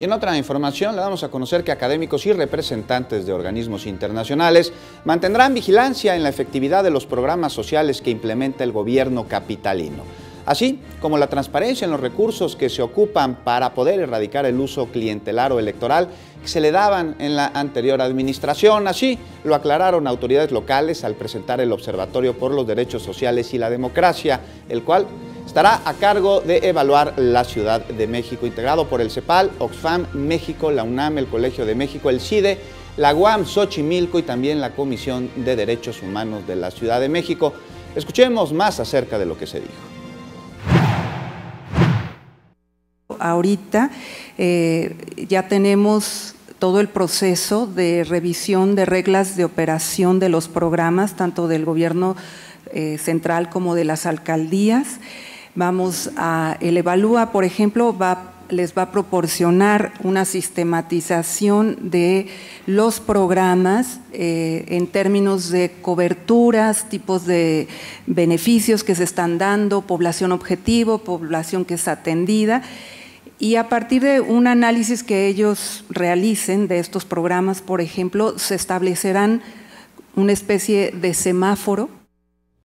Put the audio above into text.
Y en otra información le damos a conocer que académicos y representantes de organismos internacionales mantendrán vigilancia en la efectividad de los programas sociales que implementa el gobierno capitalino, así como la transparencia en los recursos que se ocupan para poder erradicar el uso clientelar o electoral que se le daban en la anterior administración. Así lo aclararon autoridades locales al presentar el Observatorio por los Derechos Sociales y la Democracia, el cual estará a cargo de evaluar la Ciudad de México, integrado por el CEPAL, Oxfam México, la UNAM, el Colegio de México, el CIDE, la UAM Xochimilco y también la Comisión de Derechos Humanos de la Ciudad de México. Escuchemos más acerca de lo que se dijo. Ahorita ya tenemos todo el proceso de revisión de reglas de operación de los programas, tanto del gobierno central como de las alcaldías. El Evalúa, por ejemplo, les va a proporcionar una sistematización de los programas en términos de coberturas, tipos de beneficios que se están dando, población objetivo, población que es atendida. Y a partir de un análisis que ellos realicen de estos programas, por ejemplo, se establecerán una especie de semáforo